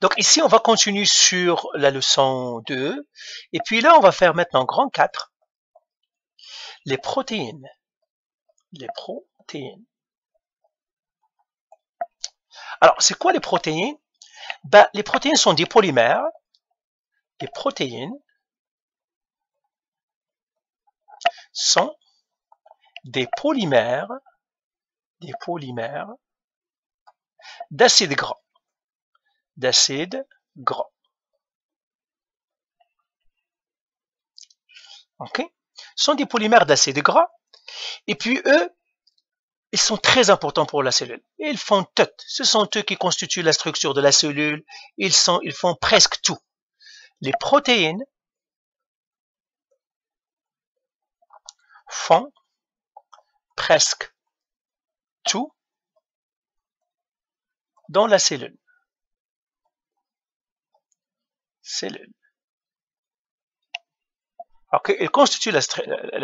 Donc ici, on va continuer sur la leçon 2. Et puis là, on va faire maintenant grand 4. Les protéines. Les protéines. Alors, c'est quoi les protéines? Ben, les protéines sont des polymères. Les protéines sont des polymères d'acides gras. D'acides gras. Ok? Ce sont des polymères d'acides gras. Et puis eux, ils sont très importants pour la cellule. Ils font tout. Ce sont eux qui constituent la structure de la cellule. Ils font presque tout. Les protéines font presque tout dans la cellule. Alors qu'ils constituent la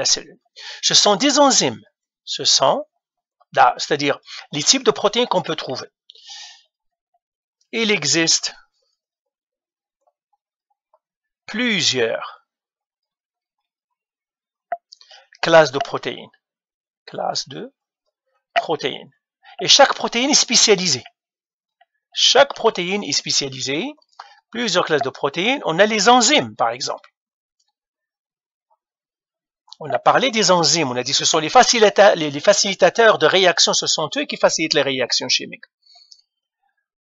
cellule. Ce sont des enzymes. Ce sont, c'est-à-dire les types de protéines qu'on peut trouver. Il existe plusieurs classes de protéines. Et chaque protéine est spécialisée. Plusieurs classes de protéines. On a les enzymes, par exemple. On a parlé des enzymes. On a dit que ce sont les facilitateurs de réaction. Ce sont eux qui facilitent les réactions chimiques.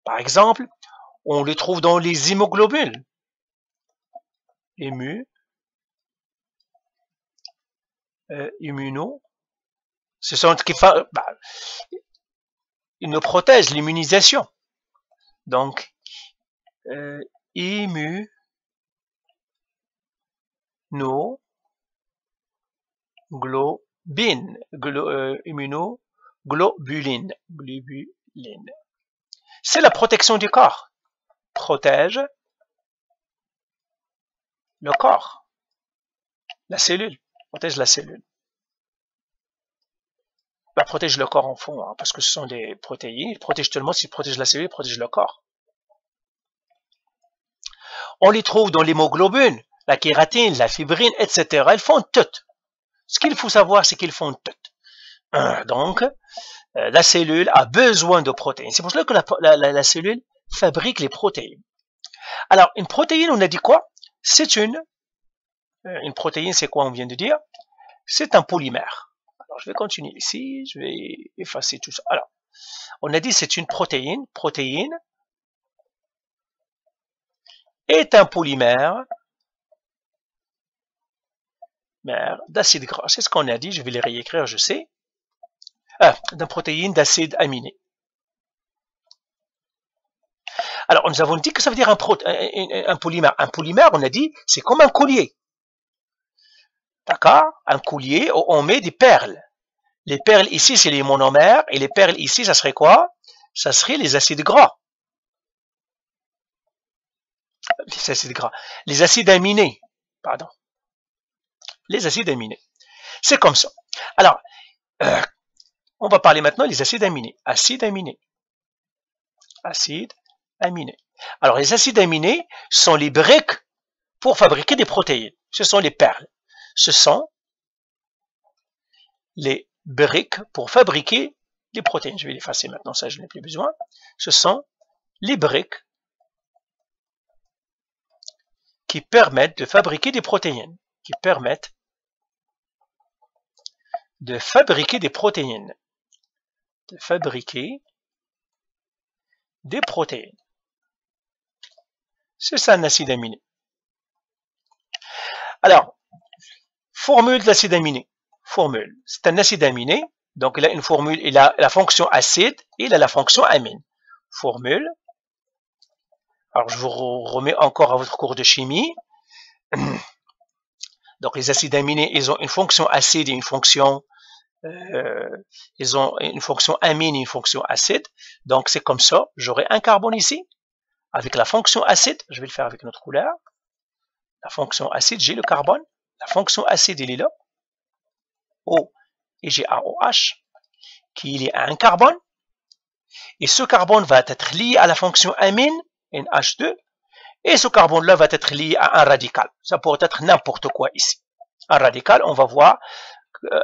Par exemple, on les trouve dans les hémoglobules. Ce sont ils nous protègent l'immunisation. Donc, immunoglobulines. C'est la protection du corps. Protège le corps. La cellule. Protège la cellule. Bah, protège le corps en fond, hein, parce que ce sont des protéines. Ils protègent tout le monde. S'ils protègent la cellule, ils protègent le corps. On les trouve dans l'hémoglobine, la kératine, la fibrine, etc. Elles font tout. Ce qu'il faut savoir, c'est qu'ils font tout. Donc, la cellule a besoin de protéines. C'est pour cela que la cellule fabrique les protéines. Alors, une protéine, on a dit quoi? C'est une protéine, c'est quoi on vient de dire? C'est un polymère. Alors, je vais continuer ici, je vais effacer tout ça. Alors, on a dit c'est une protéine. Protéine est un polymère d'acide gras. C'est ce qu'on a dit, je vais les réécrire, je sais. D'une protéine d'acide aminé. Alors, nous avons dit que ça veut dire un polymère. Un polymère, on a dit, c'est comme un collier. D'accord? Un collier où on met des perles. Les perles ici, c'est les monomères. Et les perles ici, ça serait quoi? Ça serait les acides gras. Les acides aminés. Pardon. Les acides aminés. C'est comme ça. Alors, on va parler maintenant des acides aminés. Acides aminés. Alors, les acides aminés sont les briques pour fabriquer des protéines. Ce sont les perles. Ce sont les briques pour fabriquer des protéines. Je vais l'effacer maintenant, ça je n'ai plus besoin. Ce sont les briques qui permettent de fabriquer des protéines. C'est ça un acide aminé. Alors, formule de l'acide aminé. C'est un acide aminé. Donc, il a une formule, il a la fonction acide et il a la fonction amine. Formule. Alors, je vous remets encore à votre cours de chimie. Donc, les acides aminés, ils ont une fonction acide et une fonction amine et une fonction acide. Donc, c'est comme ça. J'aurai un carbone ici. Avec la fonction acide, je vais le faire avec notre couleur. La fonction acide, j'ai le carbone. La fonction acide, il est là. O et j'ai AOH qui est lié à un carbone. Et ce carbone va être lié à la fonction amine NH2. Et ce carbone-là va être lié à un radical. Ça pourrait être n'importe quoi ici. Un radical, on va voir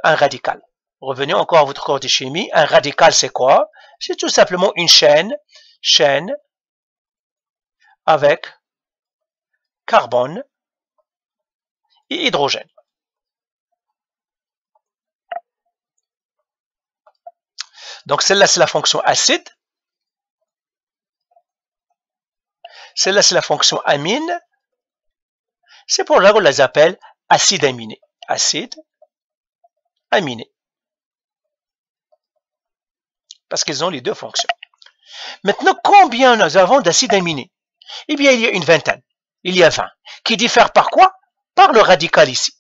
un radical. Revenez encore à votre cours de chimie. Un radical, c'est quoi? C'est tout simplement une chaîne avec carbone et hydrogène. Donc celle-là, c'est la fonction acide. Celle-là, c'est la fonction amine. C'est pour ça qu'on les appelle acides aminés. Acides aminés. Parce qu'ils ont les deux fonctions. Maintenant, combien nous avons d'acides aminés? Eh bien, il y a une vingtaine. Il y a 20. Qui diffèrent par quoi? Par le radical ici.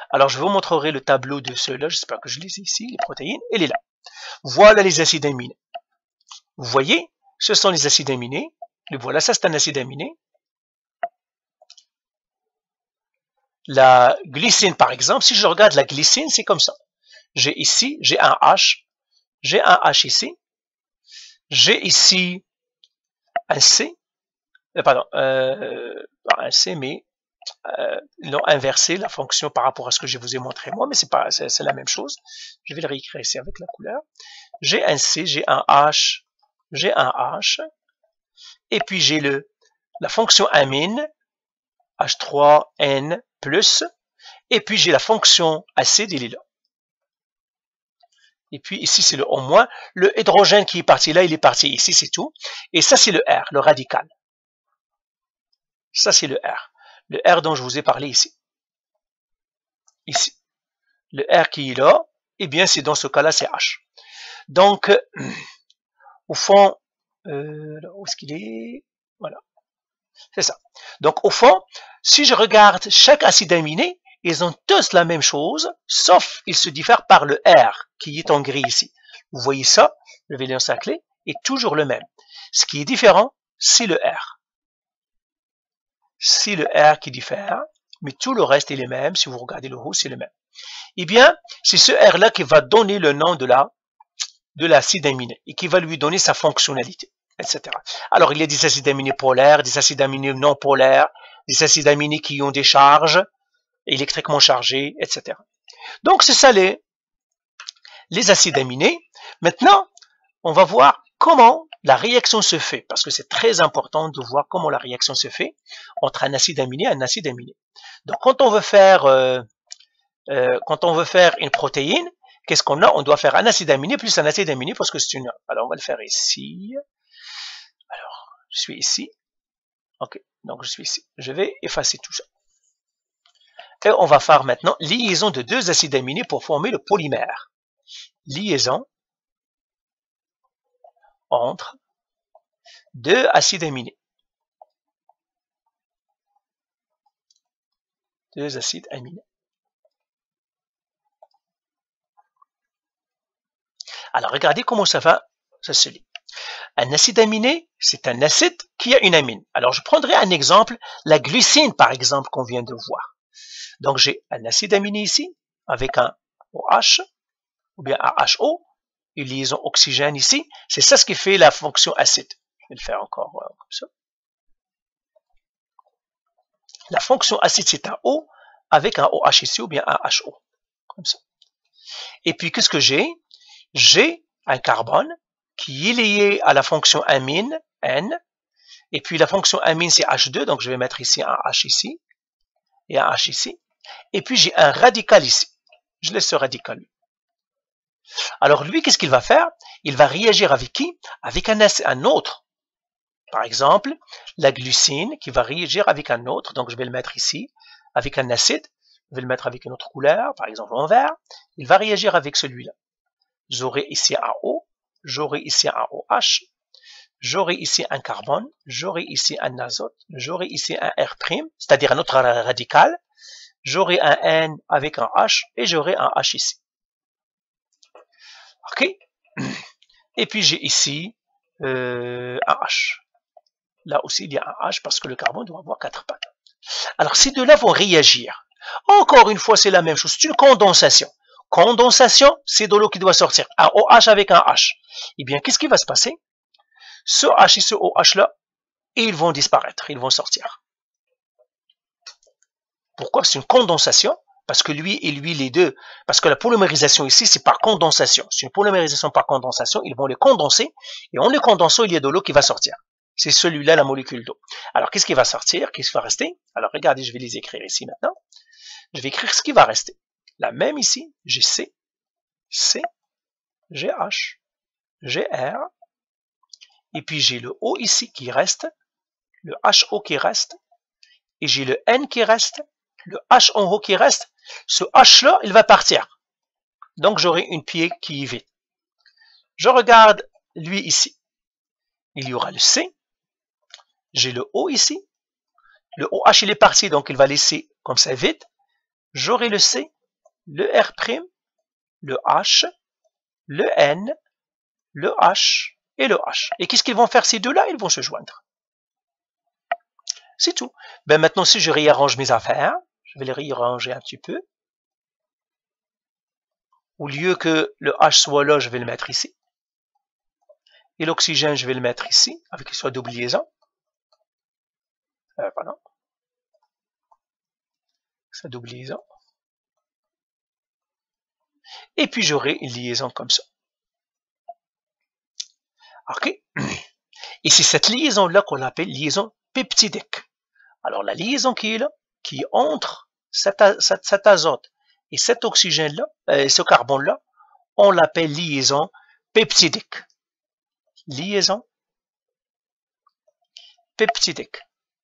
Alors, je vous montrerai le tableau de ceux-là. J'espère que je les ai ici, les protéines. Il est là. Voilà les acides aminés. Vous voyez, ce sont les acides aminés. Et voilà, ça c'est un acide aminé. La glycine, par exemple, si je regarde la glycine, c'est comme ça. J'ai ici, j'ai un H. J'ai un H ici. J'ai ici un C. Pardon, un C, mais ils ont inversé la fonction par rapport à ce que je vous ai montré moi, mais c'est la même chose. Je vais le réécrire ici avec la couleur. J'ai un C, j'ai un H, j'ai un H. Et puis j'ai la fonction amine, H3N+, et puis j'ai la fonction acide, il est là. Et puis ici c'est le O-. Le hydrogène qui est parti là, il est parti ici, c'est tout. Et ça c'est le R, le radical. Ça c'est le R. Le R dont je vous ai parlé ici. Ici. Le R qui est là, eh bien c'est dans ce cas-là c'est H. Donc, au fond, où est-ce qu'il est? Voilà. C'est ça. Donc, au fond, si je regarde chaque acide aminé, ils ont tous la même chose, sauf ils se diffèrent par le R, qui est en gris ici. Vous voyez ça, le vélion saclé est toujours le même. Ce qui est différent, c'est le R. C'est le R qui diffère, mais tout le reste est le même. Si vous regardez le haut, c'est le même. Eh bien, c'est ce R-là qui va donner le nom de l'acide aminé et qui va lui donner sa fonctionnalité, etc. Alors, il y a des acides aminés polaires, des acides aminés non polaires, des acides aminés qui ont des charges électriquement chargées, etc. Donc, c'est ça les acides aminés. Maintenant, on va voir comment la réaction se fait, parce que c'est très important de voir comment la réaction se fait entre un acide aminé et un acide aminé. Donc, quand on veut faire une protéine, qu'est-ce qu'on a? On doit faire un acide aminé plus un acide aminé parce que c'est une... Alors, on va le faire ici. Alors, je suis ici. Ok, donc je suis ici. Je vais effacer tout ça. Et on va faire maintenant liaison de deux acides aminés pour former le polymère. Liaison entre deux acides aminés. Deux acides aminés. Alors, regardez comment ça se lit. Un acide aminé, c'est un acide qui a une amine. Alors, je prendrai un exemple, la glycine, par exemple, qu'on vient de voir. Donc, j'ai un acide aminé ici, avec un OH, ou bien un HO, une liaison oxygène ici. C'est ça ce qui fait la fonction acide. Je vais le faire encore comme ça. La fonction acide, c'est un O, avec un OH ici, ou bien un HO. Comme ça. Et puis, qu'est-ce que j'ai? J'ai un carbone qui est lié à la fonction amine, N, et puis la fonction amine c'est H2, donc je vais mettre ici un H ici, et un H ici, et puis j'ai un radical ici. Je laisse ce radical. Alors lui, qu'est-ce qu'il va faire? Il va réagir avec qui? Avec un autre. Par exemple, la glycine qui va réagir avec un autre, donc je vais le mettre ici, avec un acide, je vais le mettre avec une autre couleur, par exemple en vert, il va réagir avec celui-là. J'aurai ici un O, j'aurai ici un OH, j'aurai ici un carbone, j'aurai ici un azote, j'aurai ici un R', c'est-à-dire un autre radical, j'aurai un N avec un H et j'aurai un H ici. Ok? Et puis j'ai ici un H. Là aussi il y a un H parce que le carbone doit avoir 4 pattes. Alors ces deux-là vont réagir. Encore une fois, c'est la même chose, c'est une condensation. Condensation, c'est de l'eau qui doit sortir. Un OH avec un H. Eh bien, qu'est-ce qui va se passer? Ce H et ce OH là et ils vont disparaître, ils vont sortir. Pourquoi? C'est une condensation, parce que lui et lui, les deux, parce que la polymérisation ici, c'est par condensation. C'est une polymérisation par condensation, ils vont les condenser, et en les condensant, il y a de l'eau qui va sortir. C'est celui-là, la molécule d'eau. Alors, qu'est-ce qui va sortir? Qu'est-ce qui va rester? Alors, regardez, je vais les écrire ici maintenant. Je vais écrire ce qui va rester. La même ici, j'ai C, j'ai H, j'ai R, et puis j'ai le O ici qui reste, le HO qui reste, et j'ai le N qui reste, le H en haut qui reste. Ce H là, il va partir. Donc j'aurai une pied qui est vide. Je regarde lui ici. Il y aura le C, j'ai le O ici, le OH il est parti, donc il va laisser comme ça vide. J'aurai le C, le R', le H, le N, le H et le H. Et qu'est-ce qu'ils vont faire ces deux-là? Ils vont se joindre. C'est tout. Ben maintenant, si je réarrange mes affaires, je vais les réarranger un petit peu. Au lieu que le H soit là, je vais le mettre ici. Et l'oxygène, je vais le mettre ici, avec qu'il soit double liaison. Pardon. Sa double liaison. Et puis j'aurai une liaison comme ça. Ok. Et c'est cette liaison-là qu'on appelle liaison peptidique. Alors la liaison qui est là, qui est entre cet azote et cet oxygène-là, ce carbone-là, on l'appelle liaison peptidique. Liaison peptidique.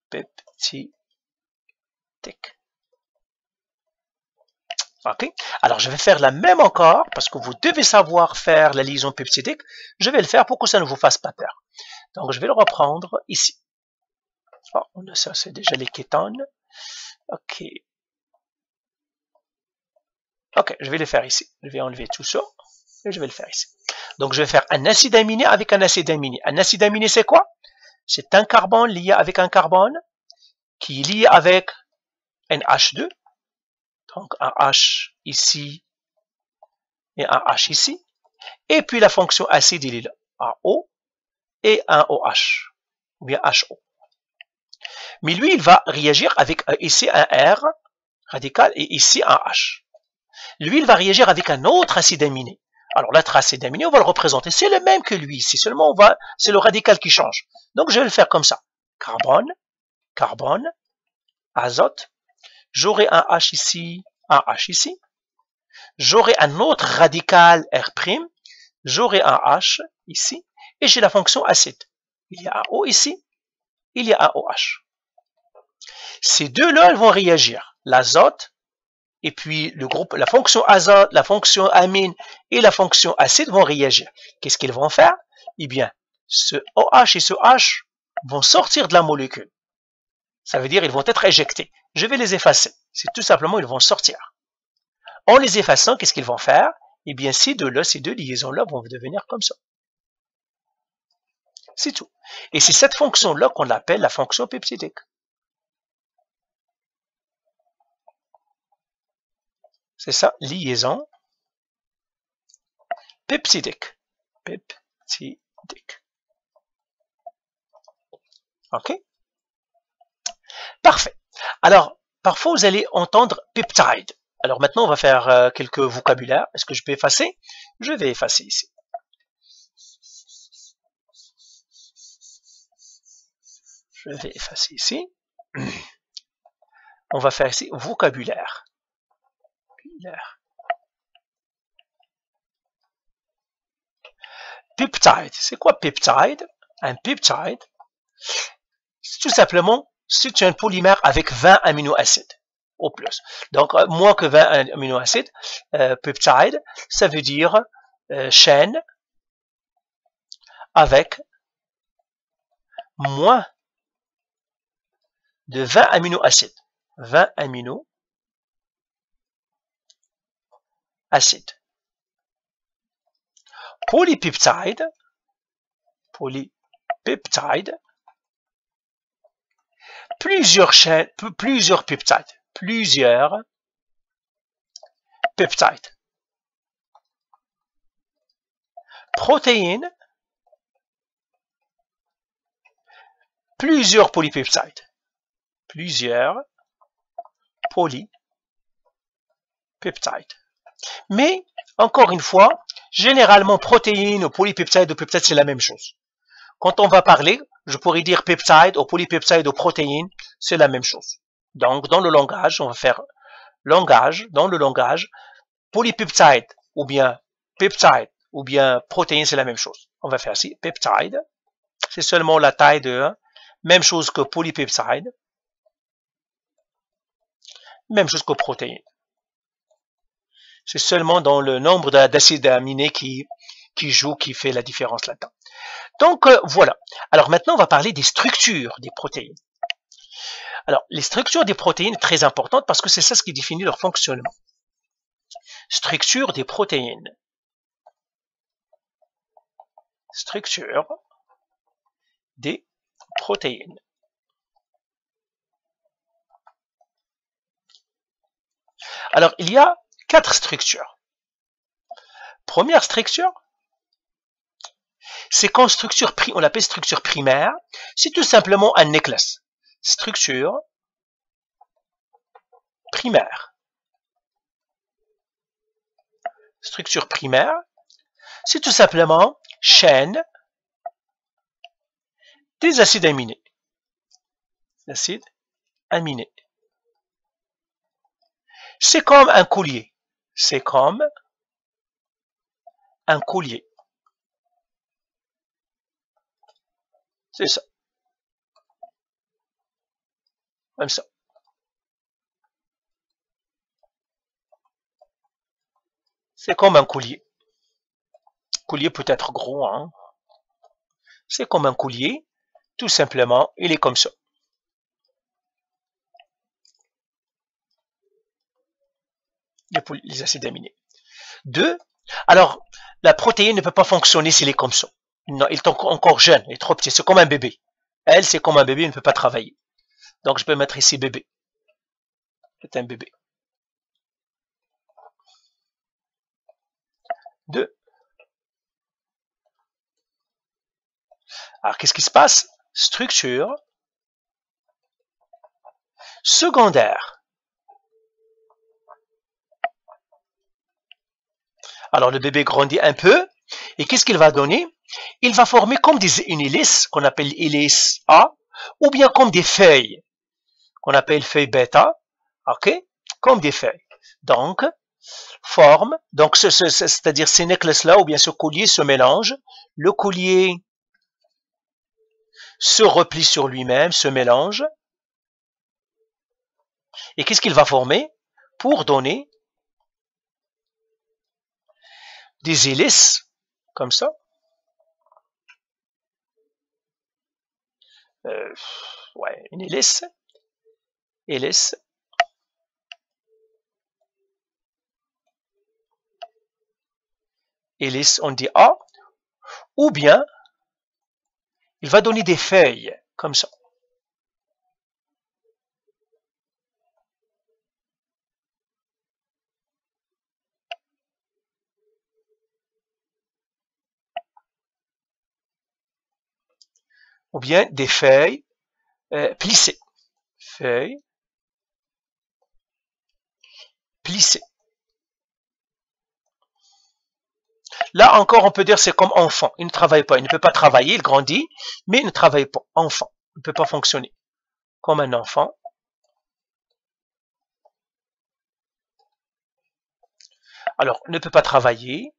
Peptidique. Ok. Alors je vais faire la même encore, parce que vous devez savoir faire la liaison peptidique. Je vais le faire pour que ça ne vous fasse pas peur. Donc je vais le reprendre ici. Oh, ça c'est déjà les kétones. Ok. Ok, je vais le faire ici. Je vais enlever tout ça et je vais le faire ici. Donc je vais faire un acide aminé avec un acide aminé. Un acide aminé c'est quoi? C'est un carbone lié avec un carbone qui est lié avec un H2. Donc un H ici et un H ici. Et puis la fonction acide il est là. Un O et un OH. Ou bien HO. Mais lui il va réagir avec ici un R radical et ici un H. Lui, il va réagir avec un autre acide aminé. Alors, l'autre acide aminé, on va le représenter. C'est le même que lui ici, seulement c'est le radical qui change. Donc, je vais le faire comme ça. Carbone, carbone, azote. J'aurai un H ici, un H ici. J'aurai un autre radical R'. J'aurai un H ici. Et j'ai la fonction acide. Il y a un O ici. Il y a un OH. Ces deux-là, elles vont réagir. L'azote, et puis le groupe, la fonction azote, la fonction amine et la fonction acide vont réagir. Qu'est-ce qu'ils vont faire? Eh bien, ce OH et ce H vont sortir de la molécule. Ça veut dire ils vont être éjectés. Je vais les effacer. C'est tout simplement, ils vont sortir. En les effaçant, qu'est-ce qu'ils vont faire? Eh bien, ces deux liaisons-là vont devenir comme ça. C'est tout. Et c'est cette fonction-là qu'on appelle la fonction peptidique. C'est ça, liaison peptidique. Peptidique. Ok? Parfait. Alors, parfois vous allez entendre peptide. Alors maintenant, on va faire quelques vocabulaires. Est-ce que je peux effacer? Je vais effacer ici. Je vais effacer ici. On va faire ici vocabulaire. Peptide. C'est quoi peptide? Un peptide, c'est tout simplement si tu as un polymère avec 20 aminoacides au plus. Donc, moins que 20 aminoacides, peptide, ça veut dire chaîne avec moins de 20 aminoacides. 20 aminoacides. Polypeptide, plusieurs chaînes, plusieurs peptides. Protéines, plusieurs polypeptides. Plusieurs polypeptides. Mais, encore une fois, généralement, protéines ou polypeptides ou peptides, c'est la même chose. Quand on va parler, je pourrais dire peptide ou polypeptide ou protéines, c'est la même chose. Donc, dans le langage, on va faire langage, dans le langage, polypeptide ou bien peptide ou bien protéines, c'est la même chose. On va faire ici, peptide, c'est seulement la taille de 1, même chose que polypeptide, même chose que protéines. C'est seulement dans le nombre d'acides aminés qui joue, qui fait la différence là-dedans. Donc, voilà. Alors maintenant, on va parler des structures des protéines. Alors, les structures des protéines sont très importantes parce que c'est ça ce qui définit leur fonctionnement. Structure des protéines. Structure des protéines. Alors, il y a 4 structures. Première structure, c'est qu'en structure, on l'appelle structure primaire, c'est tout simplement un néclace. Structure primaire. Structure primaire, c'est tout simplement chaîne des acides aminés. Acides aminés. C'est comme un collier. C'est comme un collier. C'est ça. Comme ça. C'est comme un collier. Collier peut être gros, hein. C'est comme un collier. Tout simplement, il est comme ça. Les acides aminés. 2. Alors, la protéine ne peut pas fonctionner s'il est comme ça. Non, il est encore jeune, il est trop petit. C'est comme un bébé. Elle, c'est comme un bébé, il ne peut pas travailler. Donc, je peux mettre ici bébé. C'est un bébé. 2. Alors, qu'est-ce qui se passe? Structure secondaire. Alors, le bébé grandit un peu. Et qu'est-ce qu'il va donner? Il va former comme une hélice, qu'on appelle hélice A, ou bien comme des feuilles, qu'on appelle feuilles bêta, ok? Comme des feuilles. Donc, forme, donc c'est-à-dire ces néclaces-là, ou bien ce collier se mélange. Le collier se replie sur lui-même, se mélange. Et qu'est-ce qu'il va former? Pour donner des hélices, comme ça. Ouais, une hélice. Hélice. Hélice, on dit A. Ou bien, il va donner des feuilles, comme ça. Ou bien des feuilles plissées. Feuilles plissées. Là encore, on peut dire c'est comme enfant. Il ne travaille pas, il ne peut pas travailler, il grandit, mais il ne travaille pas. Enfant, il ne peut pas fonctionner. Comme un enfant. Alors, ne peut pas travailler,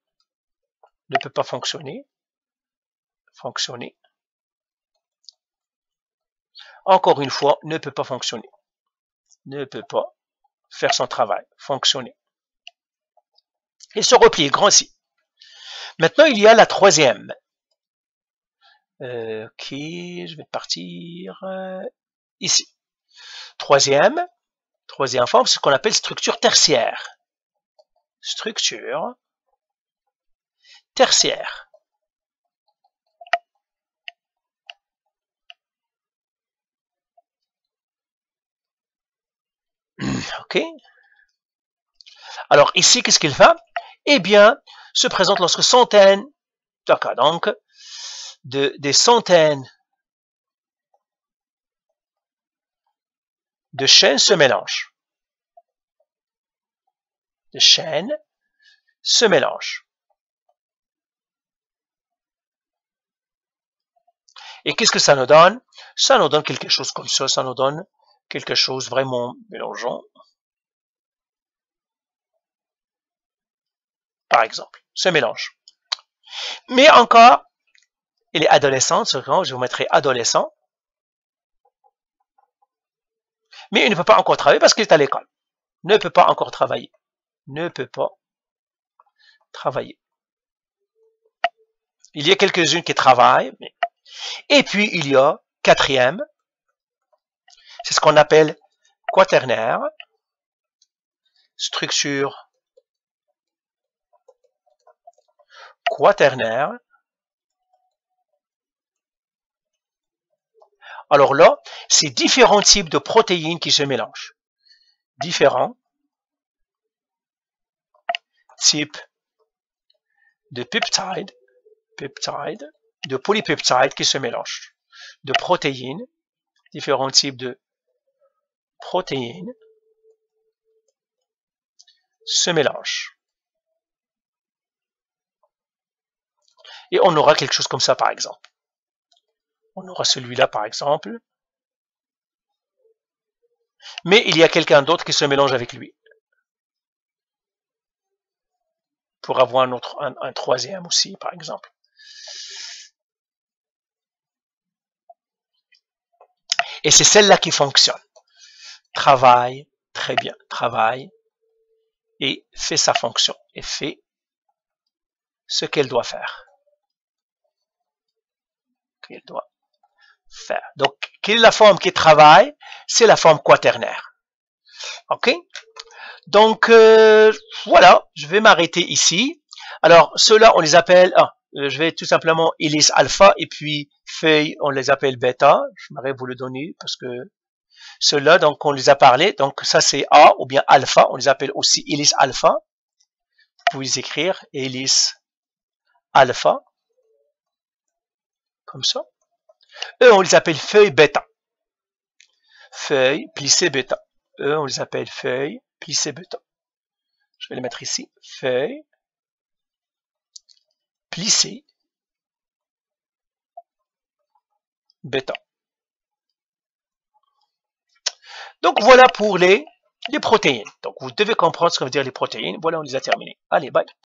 ne peut pas fonctionner. Fonctionner. Encore une fois, ne peut pas fonctionner. Ne peut pas faire son travail, fonctionner. Il se replie, il grandit. Maintenant, il y a la troisième. Ok, je vais partir ici. Troisième forme, c'est ce qu'on appelle structure tertiaire. Structure tertiaire. Ok. Alors ici, qu'est-ce qu'il fait? Eh bien, se présente lorsque centaines, d'accord, donc des centaines de chaînes se mélangent. De chaînes se mélangent. Et qu'est-ce que ça nous donne? Ça nous donne quelque chose comme ça nous donne quelque chose vraiment mélangeant. Par exemple, ce mélange. Mais encore, il est adolescent, je vous mettrai adolescent. Mais il ne peut pas encore travailler parce qu'il est à l'école. Ne peut pas encore travailler. Ne peut pas travailler. Il y a quelques-unes qui travaillent. Et puis, il y a quatrième. C'est ce qu'on appelle quaternaire. Structure quaternaire. Alors là, c'est différents types de protéines qui se mélangent. Différents types de peptides, de polypeptides qui se mélangent. De protéines, différents types de protéines se mélangent. Et on aura quelque chose comme ça par exemple. On aura celui-là par exemple. Mais il y a quelqu'un d'autre qui se mélange avec lui. Pour avoir un troisième aussi par exemple. Et c'est celle-là qui fonctionne. Travaille, très bien, travaille et fait sa fonction et fait ce qu'elle doit faire. Qu'elle doit faire. Donc, quelle est la forme qui travaille? C'est la forme quaternaire. Ok? Donc, voilà, je vais m'arrêter ici. Alors, ceux-là, on les appelle, je vais tout simplement hélice alpha et puis feuille, on les appelle bêta. Je m'arrête vous le donner parce que ceux-là, donc, on les a parlé. Donc, ça, c'est A ou bien alpha. On les appelle aussi hélice alpha. Vous pouvez les écrire hélice alpha. Comme ça. Eux, on les appelle feuilles bêta. Feuilles plissées bêta. Eux, on les appelle feuilles plissées bêta. Je vais les mettre ici. Feuilles plissées bêta. Donc, voilà pour les protéines. Donc, vous devez comprendre ce que veut dire les protéines. Voilà, on les a terminées. Allez, bye.